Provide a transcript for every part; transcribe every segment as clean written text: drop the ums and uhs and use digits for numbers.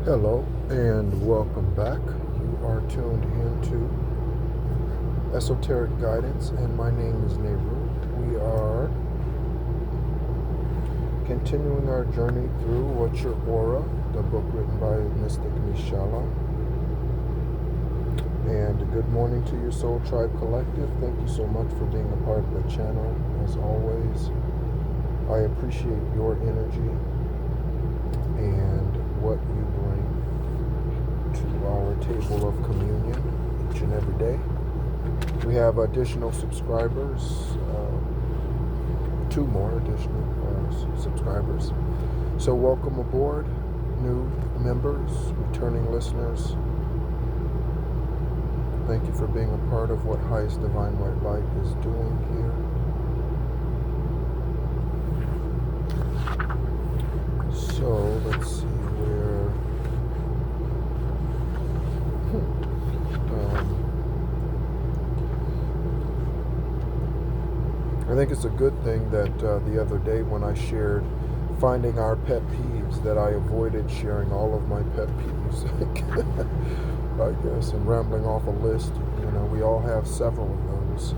Hello and welcome back. You are tuned into Esoteric Guidance, and my name is Nehru. We are continuing our journey through What's Your Aura, the book written by Mystic Nishala. And good morning to your Soul Tribe Collective. Thank you so much for being a part of the channel. As always, I appreciate your energy and what you bring to our table of communion each and every day. We have additional subscribers, two more additional subscribers. So welcome aboard, new members, returning listeners. Thank you for being a part of what Highest Divine White Light is doing here. So let's see where I think it's a good thing that the other day when I shared finding our pet peeves, that I avoided sharing all of my pet peeves, I guess, and rambling off a list. You know, we all have several of those.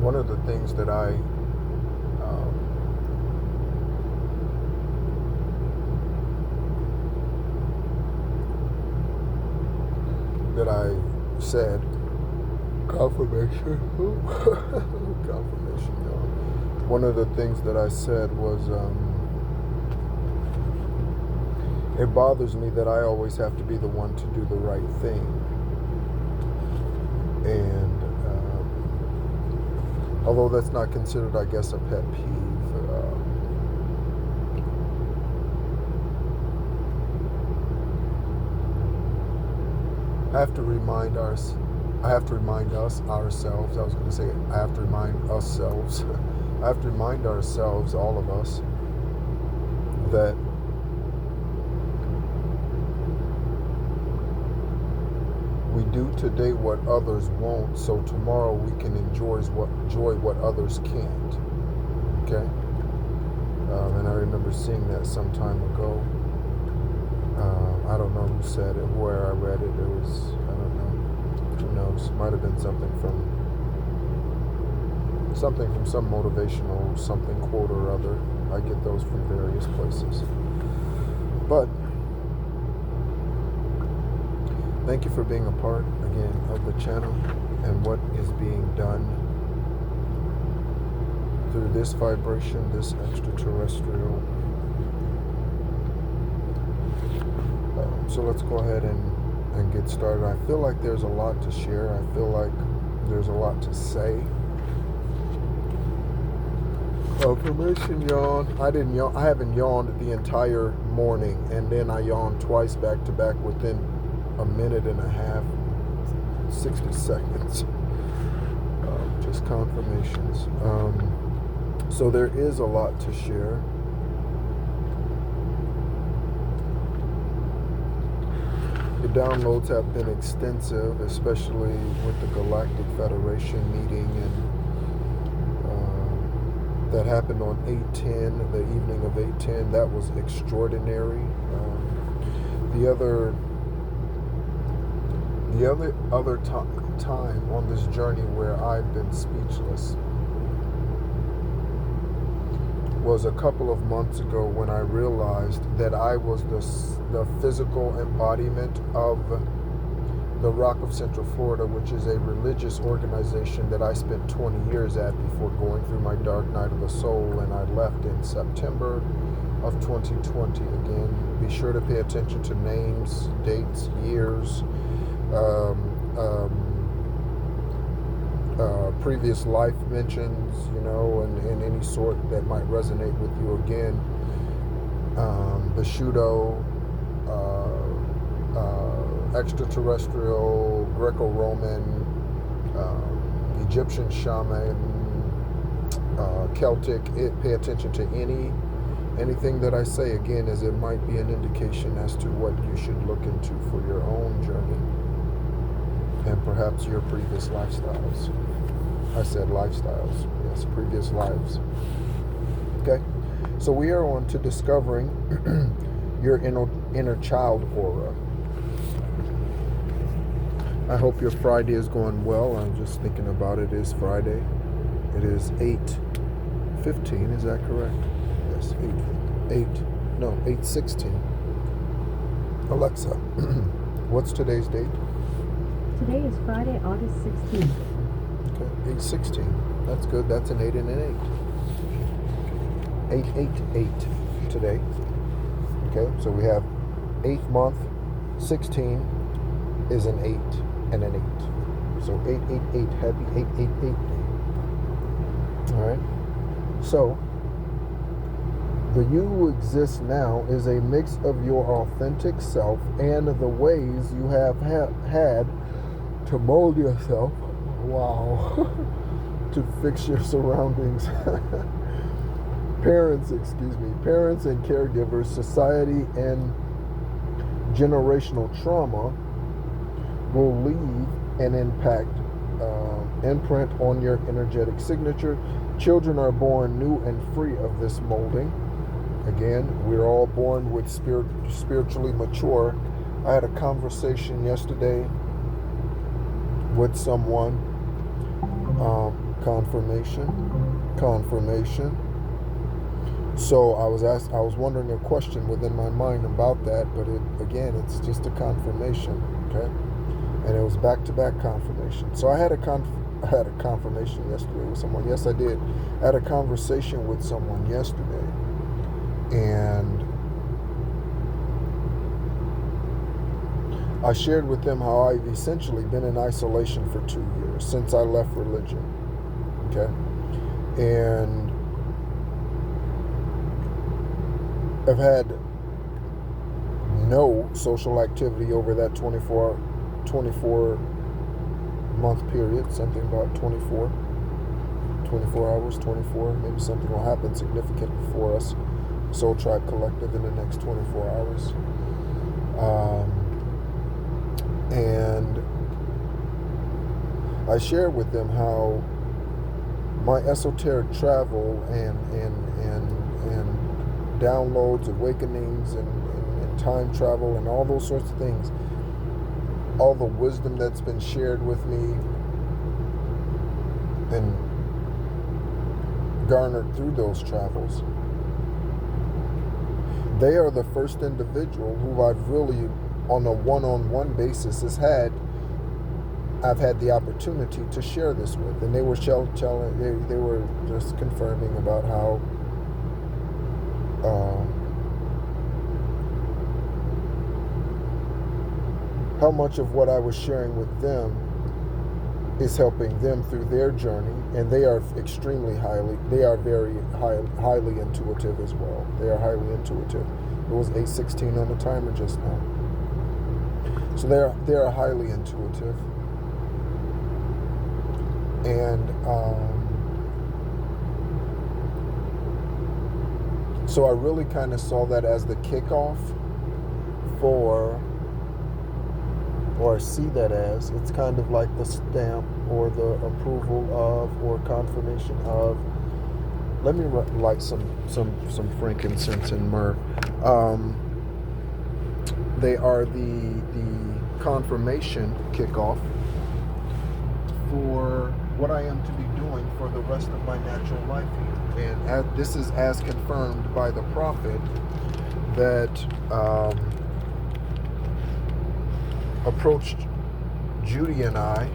One of the things that I said, confirmation. Confirmation, y'all. One of the things that I said was, it bothers me that I always have to be the one to do the right thing. And although that's not considered, I guess, a pet peeve, I have to remind us ourselves. I was going to say, I have to remind ourselves. I have to remind ourselves, all of us, that we do today what others won't, so tomorrow we can enjoy what others can't. Okay? And I remember seeing that some time ago. I don't know who said it, where I read it. It was, I don't know. Who knows? Might have been something from some motivational something quote or other. I get those from various places. But thank you for being a part, again, of the channel and what is being done through this vibration, this extraterrestrial. So let's go ahead and get started. I feel like there's a lot to share. I feel like there's a lot to say. Confirmation yawn. I haven't yawned the entire morning, and then I yawned twice back to back within a minute and a half, 60 seconds. Just confirmations. So there is a lot to share. The downloads have been extensive, especially with the Galactic Federation meeting, and that happened on 8/10, the evening of 8/10. That was extraordinary. The other time on this journey where I've been speechless was a couple of months ago when I realized that I was the physical embodiment of the Rock of Central Florida, which is a religious organization that I spent 20 years at before going through my dark night of the soul, and I left in September of 2020. Again, be sure to pay attention to names, dates, years, previous life mentions, and any sort that might resonate with you. Again, the Shudo, extraterrestrial, Greco-Roman, Egyptian shaman, Celtic. Pay attention to anything that I say, again, as it might be an indication as to what you should look into for your own journey and perhaps your previous lifestyles. I said lifestyles, yes, previous lives. Okay, So we are on to discovering your inner child aura. I hope your Friday is going well. I'm just thinking about it. It is Friday. It is 8:15. Is that correct? Yes, 8:16. Alexa, what's today's date? Today is Friday, August 16th. Okay, 8:16. That's good. That's an 8 and an 8. 888 today. Okay, so we have 8th month, 16 is an 8 and an 8. So 888, happy 888 day. All right. So the you who exists now is a mix of your authentic self and the ways you have had to mold yourself. Wow. To fix your surroundings. Parents and caregivers, society, and generational trauma will leave an imprint on your energetic signature. Children are born new and free of this molding. Again, we're all born with spiritually mature. I had a conversation yesterday with someone. Confirmation. So I was wondering a question within my mind about that, but it's just a confirmation, okay? And it was back-to-back confirmation. So I had a confirmation yesterday with someone. Yes, I did. I had a conversation with someone yesterday, and I shared with them how I've essentially been in isolation for 2 years since I left religion, okay? And I've had no social activity over that 24 month period, something about 24 hours, 24, maybe something will happen significant for us, Soul Tribe Collective, in the next 24 hours. And I shared with them how my esoteric travel and downloads, awakenings, and time travel, and all those sorts of things, all the wisdom that's been shared with me and garnered through those travels, they are the first individual who I've really, on a one-on-one basis, I've had the opportunity to share this with. And they were they were just confirming about how much of what I was sharing with them is helping them through their journey, and they are very highly intuitive as well. They are highly intuitive. It was 8:16 on the timer just now. So they are highly intuitive. And so I really kind of saw that as the kickoff or I see that as, it's kind of like the stamp or the approval of or confirmation of. Let me light some frankincense and myrrh. They are the confirmation kickoff for what I am to be doing for the rest of my natural life here. And this is as confirmed by the prophet that approached Judy and I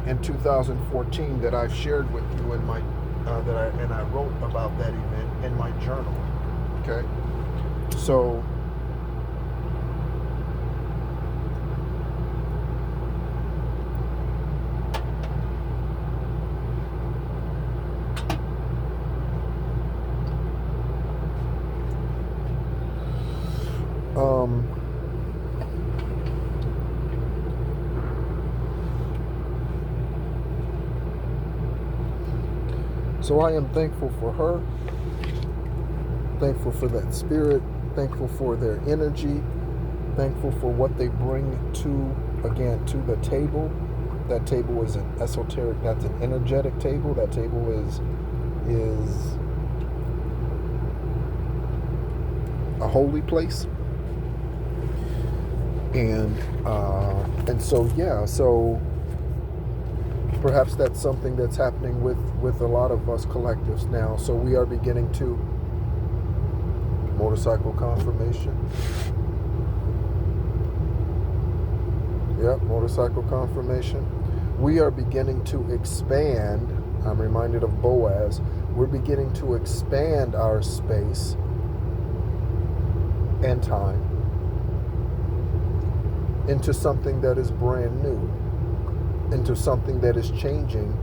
in 2014, that I've shared with you in my I wrote about that event in my journal. Okay, so So I am thankful for her, thankful for that spirit, thankful for their energy, thankful for what they bring to the table. That table is an esoteric, that's an energetic table. That table is holy place. And so yeah, so perhaps that's something that's happening with a lot of us collectives now. So we are beginning to motorcycle confirmation. Yep, motorcycle confirmation. We are beginning to expand. I'm reminded of BOAZ. We're beginning to expand our space and time into something that is brand new, into something that is changing.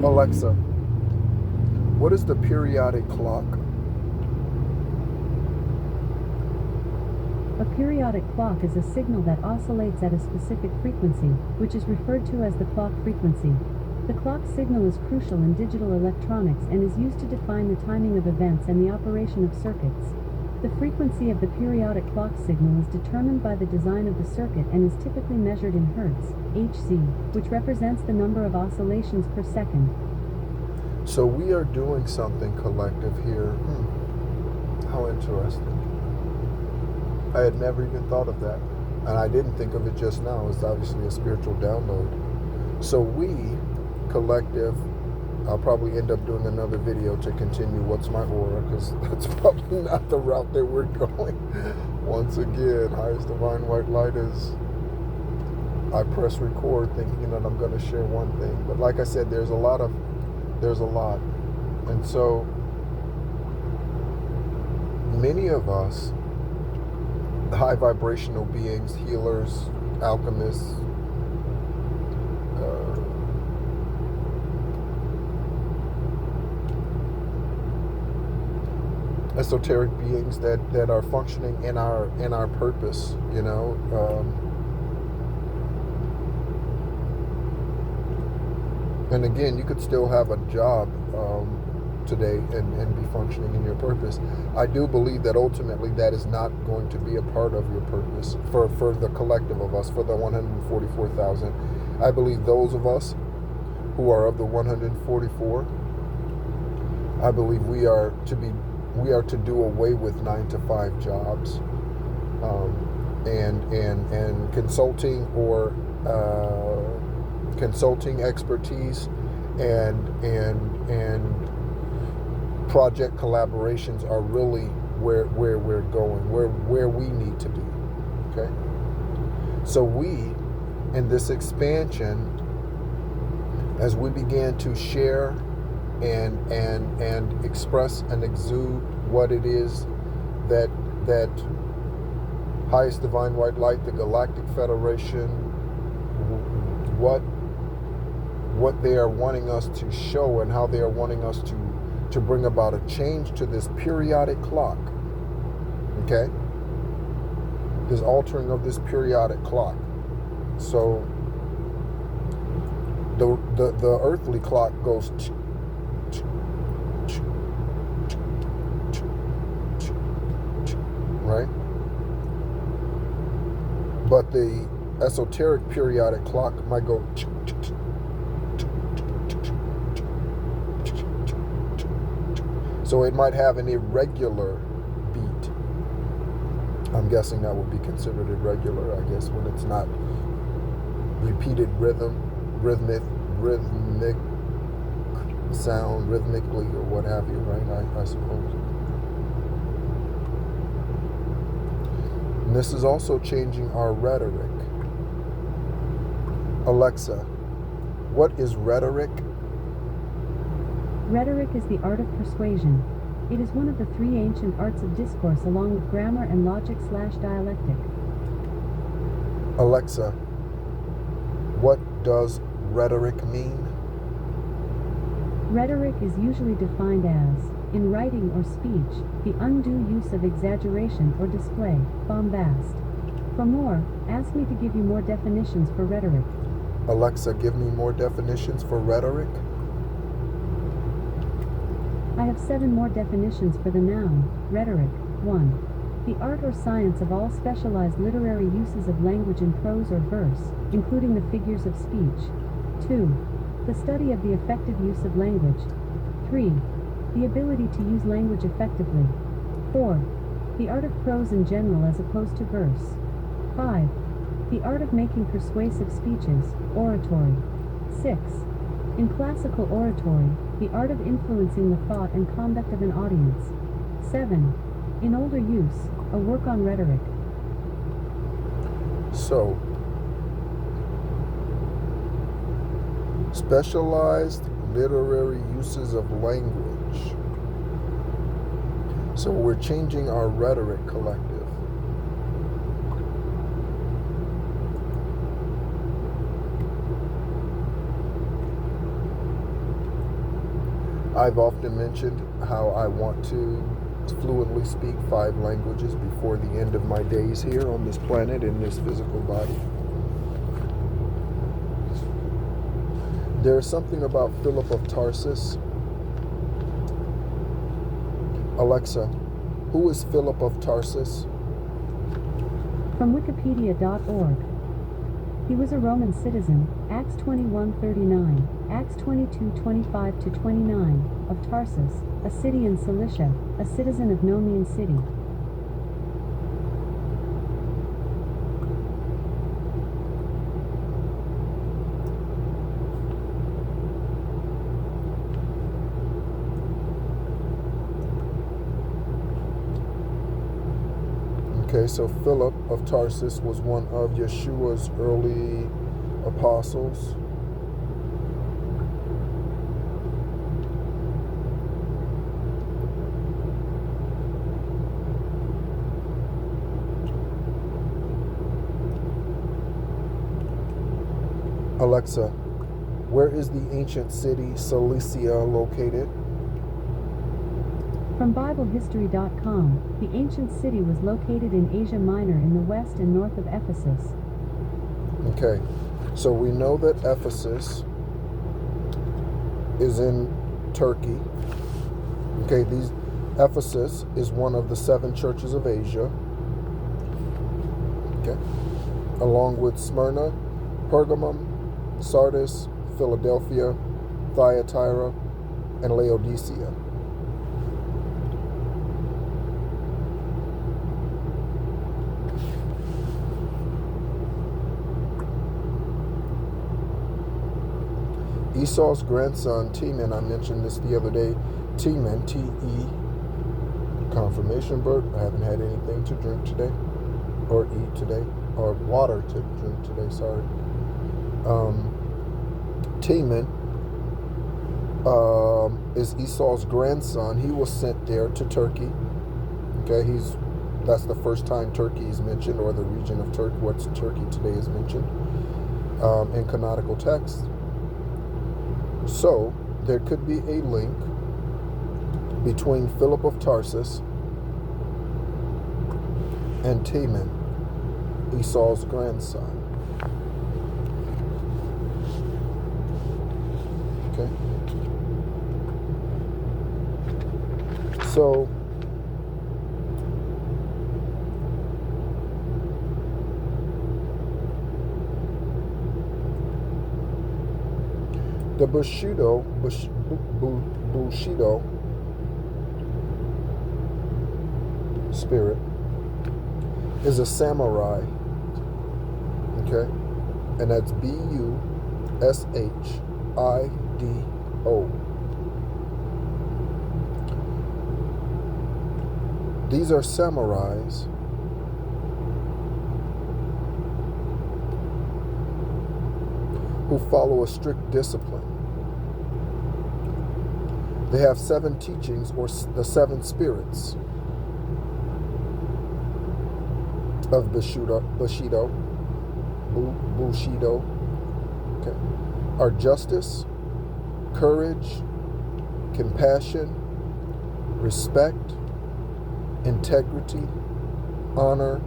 Alexa, what is the periodic clock? A periodic clock is a signal that oscillates at a specific frequency, which is referred to as the clock frequency. The clock signal is crucial in digital electronics and is used to define the timing of events and the operation of circuits. The frequency of the periodic clock signal is determined by the design of the circuit and is typically measured in Hertz, Hc, which represents the number of oscillations per second. So we are doing something collective here. How interesting. I had never even thought of that. And I didn't think of it just now. It's obviously a spiritual download. So we, collective, I'll probably end up doing another video to continue what's my aura, because that's probably not the route that we're going. Once again, highest divine white light is, I press record thinking that I'm going to share one thing. But like I said, there's a lot. And so many of us, high vibrational beings, healers, alchemists, esoteric beings that are functioning in our purpose, you know. And again, you could still have a job today and be functioning in your purpose. I do believe that ultimately that is not going to be a part of your purpose for the collective of us, for the 144,000. I believe those of us who are of the 144, I believe we are to do away with 9-to-5 jobs, and consulting or consulting expertise and project collaborations are really where we're going, where we need to be. Okay, so we, in this expansion, as we began to share and express and exude what it is that highest divine white light, the Galactic Federation, what they are wanting us to show and how they are wanting us to bring about a change to this periodic clock. Okay, this altering of this periodic clock. So the earthly clock goes right? But the esoteric periodic clock might go. So it might have an irregular beat. I'm guessing that would be considered irregular, I guess, when it's not repeated rhythmic sound, rhythmically, or what have you, right? I suppose. And this is also changing our rhetoric. Alexa, what is rhetoric? Rhetoric is the art of persuasion. It is one of the three ancient arts of discourse along with grammar and logic/dialectic. Alexa, what does rhetoric mean? Rhetoric is usually defined as, in writing or speech, the undue use of exaggeration or display, bombast. For more, ask me to give you more definitions for rhetoric. Alexa, give me more definitions for rhetoric. I have 7 more definitions for the noun, rhetoric. 1. The art or science of all specialized literary uses of language in prose or verse, including the figures of speech. 2. The study of the effective use of language. 3. The ability to use language effectively. 4. The art of prose in general as opposed to verse. 5. The art of making persuasive speeches, oratory. 6. In classical oratory, the art of influencing the thought and conduct of an audience. 7. In older use, a work on rhetoric. So, specialized literary uses of language. So we're changing our rhetoric collective. I've often mentioned how I want to fluently speak 5 languages before the end of my days here on this planet in this physical body. There's something about Philip of Tarsus. Alexa, who is Philip of Tarsus? From Wikipedia.org. He was a Roman citizen, Acts 21:39, Acts 22:25-29, of Tarsus, a city in Cilicia, a citizen of no mean city. Okay, so Philip of Tarsus was one of Yeshua's early apostles. Alexa, where is the ancient city Cilicia located? From BibleHistory.com, the ancient city was located in Asia Minor in the west and north of Ephesus. Okay, so we know that Ephesus is in Turkey. Okay, Ephesus is one of the 7 churches of Asia. Okay, along with Smyrna, Pergamum, Sardis, Philadelphia, Thyatira, and Laodicea. Esau's grandson, Teman, I mentioned this the other day. Teman, T-E, confirmation bird. I haven't had anything to drink today, or eat today, or water to drink today, sorry. Teman is Esau's grandson. He was sent there to Turkey. Okay, that's the first time Turkey is mentioned, or the region of Turkey, what's Turkey today is mentioned in canonical text. So, there could be a link between Philip of Tarsus and Teman, Esau's grandson. Okay? So, the Bushido spirit is a samurai, okay? And that's B-U-S-H-I-D-O. These are samurais who follow a strict discipline. They have 7 teachings, or the 7 spirits of Bushido, okay, are justice, courage, compassion, respect, integrity, honor,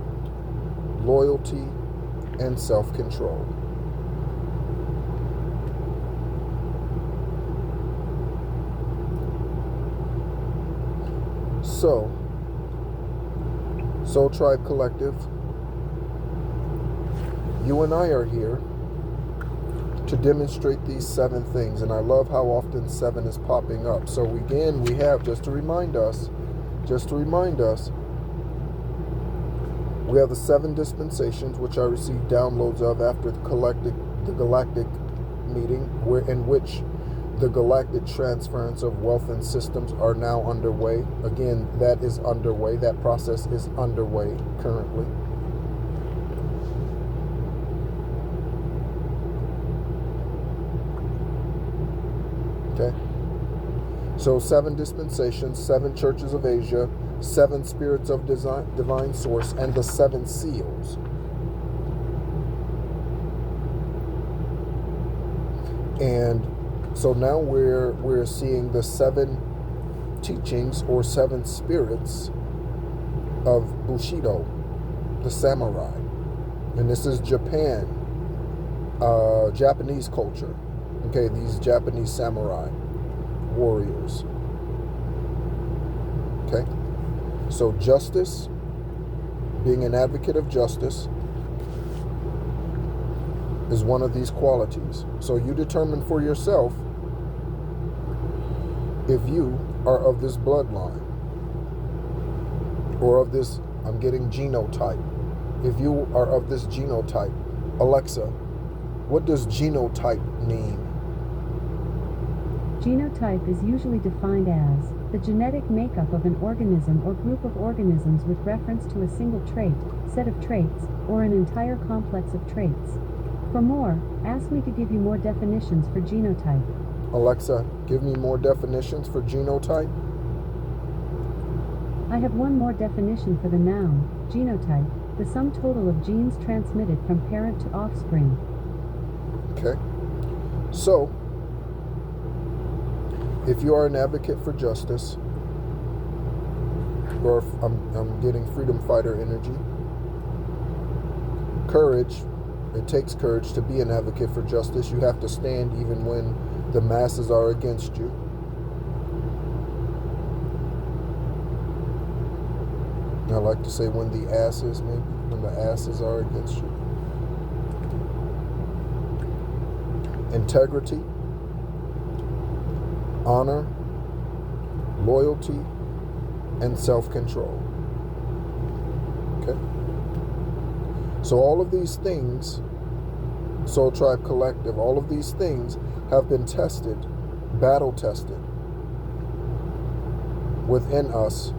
loyalty, and self-control. So, Soul Tribe Collective, you and I are here to demonstrate these 7 things. And I love how often 7 is popping up. So again, we have, just to remind us, we have the 7 dispensations, which I received downloads of after the galactic meeting, in which the galactic transference of wealth and systems are now underway. Again, that is underway. That process is underway currently. Okay. So 7 dispensations, 7 churches of Asia, 7 spirits of divine source, and the 7 seals. And so now we're seeing the 7 teachings or 7 spirits of Bushido, the samurai. And this is Japan, Japanese culture. Okay, these Japanese samurai warriors. Okay, so justice, being an advocate of justice, is one of these qualities. So you determine for yourself if you are of this bloodline or of this, I'm getting genotype. If you are of this genotype, Alexa, what does genotype mean? Genotype is usually defined as the genetic makeup of an organism or group of organisms with reference to a single trait, set of traits, or an entire complex of traits. For more, ask me to give you more definitions for genotype. Alexa, give me more definitions for genotype. I have one more definition for the noun, genotype, the sum total of genes transmitted from parent to offspring. Okay. So, if you are an advocate for justice, or I'm getting freedom fighter energy, courage, it takes courage to be an advocate for justice. You have to stand even when the masses are against you. I like to say when the asses are against you. Integrity, honor, loyalty, and self-control. Okay? So all of these things, Soul Tribe Collective, all of these things have been tested, battle tested within us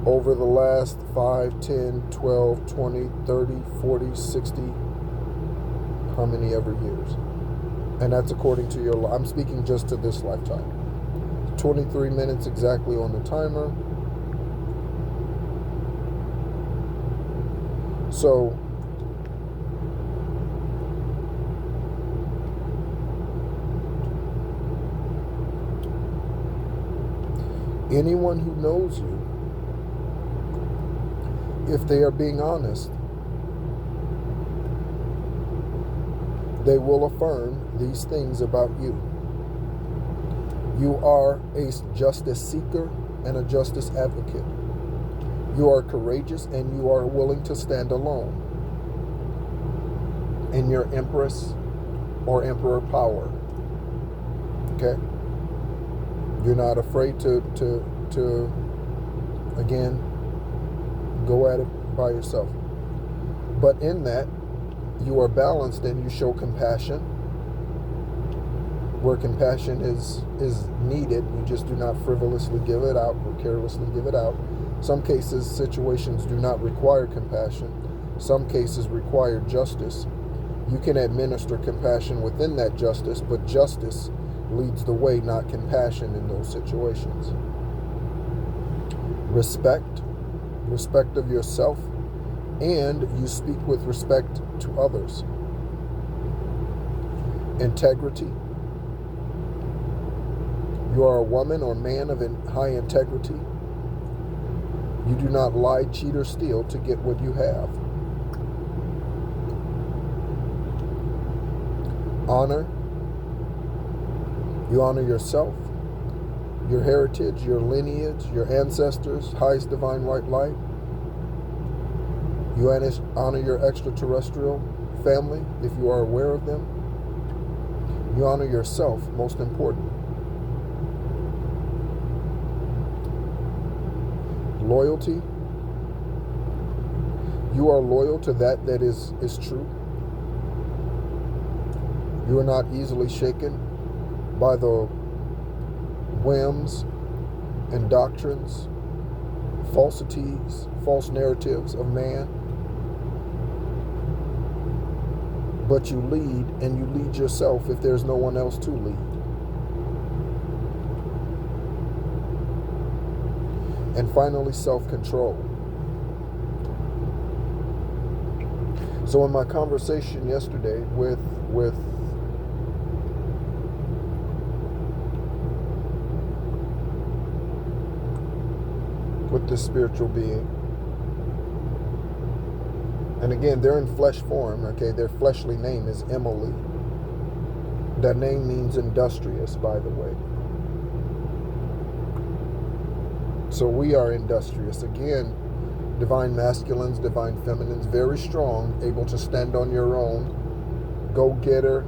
over the last 5, 10, 12, 20, 30, 40, 60, how many ever years. And that's according to your, I'm speaking just to this lifetime. 23 minutes exactly on the timer. So, anyone who knows you, if they are being honest, they will affirm these things about you. You are a justice seeker and a justice advocate. You are courageous and you are willing to stand alone in your empress or emperor power. Okay? You're not afraid to again, go at it by yourself. But in that, you are balanced and you show compassion. Where compassion is needed, you just do not frivolously give it out or carelessly give it out. Some cases, situations do not require compassion. Some cases require justice. You can administer compassion within that justice, but justice leads the way, not compassion in those situations. Respect of yourself, and you speak with respect to others. Integrity. You are a woman or man of high integrity. You do not lie, cheat, or steal to get what you have. Honor. You honor yourself, your heritage, your lineage, your ancestors, highest divine white light. You honor your extraterrestrial family, if you are aware of them. You honor yourself, most important. Loyalty. You are loyal to that is true. You are not easily shaken by the whims and doctrines, falsities, false narratives of man. But you lead, and you lead yourself if there's no one else to lead. And finally, self-control. So in my conversation yesterday with this spiritual being, and again, they're in flesh form, okay? Their fleshly name is Emily. That name means industrious, by the way. So we are industrious. Again, divine masculines, divine feminines, very strong, able to stand on your own, go-getter,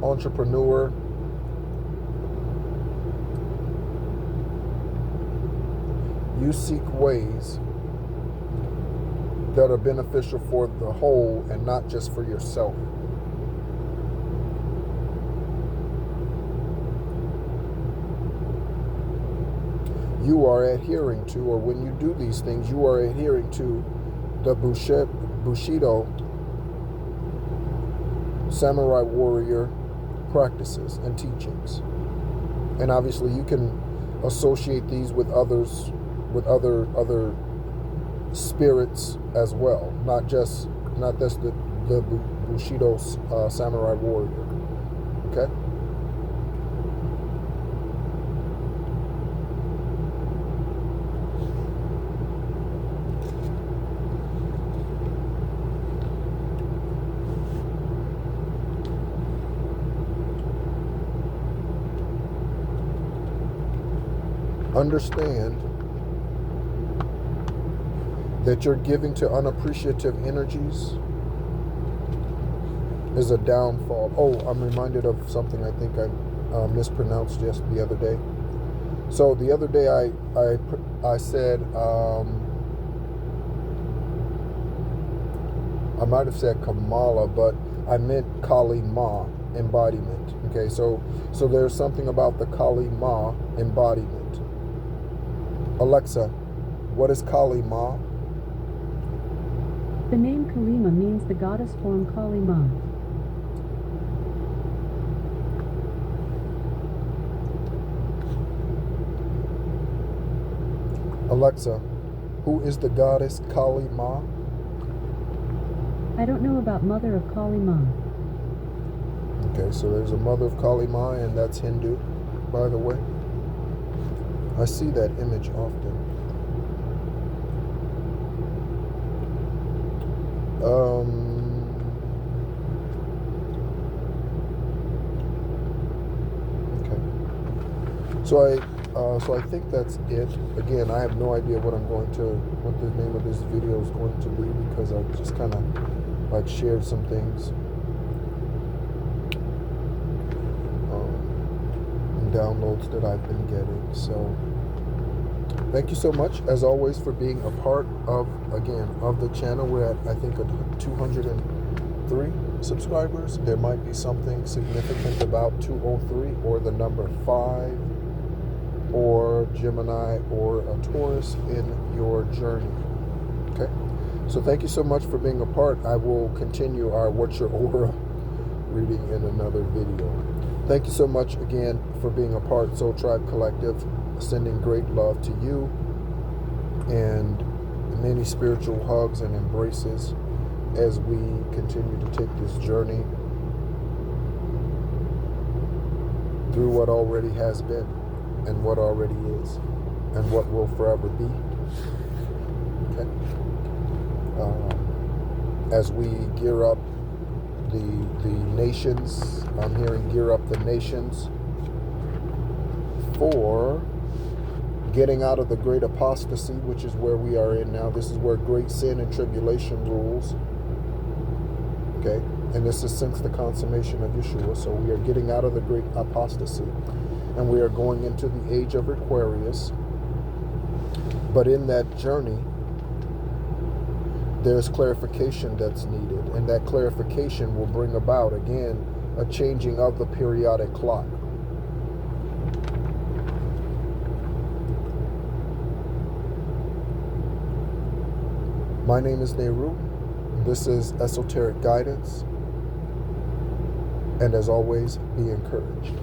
entrepreneur. You seek ways that are beneficial for the whole and not just for yourself. You are adhering to, or when you do these things, you are adhering to the Bushido samurai warrior practices and teachings. And obviously you can associate these with others, with other spirits as well, not just the Bushido samurai warrior. Okay? Understand that you're giving to unappreciative energies is a downfall. Oh, I'm reminded of something I think I mispronounced just the other day. So the other day I said, I might have said Kamala, but I meant Kali Ma embodiment. Okay, so there's something about the Kali Ma embodiment. Alexa, what is Kali Ma? The name Kalima means the goddess form Kali Ma. Alexa, who is the goddess Kali Ma? I don't know about mother of Kali Ma. Okay, so there's a mother of Kali Ma, and that's Hindu, by the way. I see that image often. Okay. So I think that's it. Again, I have no idea what the name of this video is going to be, because I just kind of like shared some things, and downloads that I've been getting. So thank you so much, as always, for being a part of the channel. We're at, I think, 203 subscribers. There might be something significant about 203 or the number 5 or Gemini or a Taurus in your journey. Okay? So thank you so much for being a part. I will continue our What's Your Aura reading in another video. Thank you so much again for being a part. Soul Tribe Collective, sending great love to you, and many spiritual hugs and embraces as we continue to take this journey through what already has been, and what already is, and what will forever be. Okay? As we gear up the nations, I'm hearing gear up the nations for getting out of the great apostasy, which is where we are in now. This is where great sin and tribulation rules. Okay? And this is since the consummation of Yeshua. So we are getting out of the great apostasy. And we are going into the age of Aquarius. But in that journey, there's clarification that's needed. And that clarification will bring about, again, a changing of the periodic clock. My name is Nehru. This is Esoteric Guidance. And as always, be encouraged.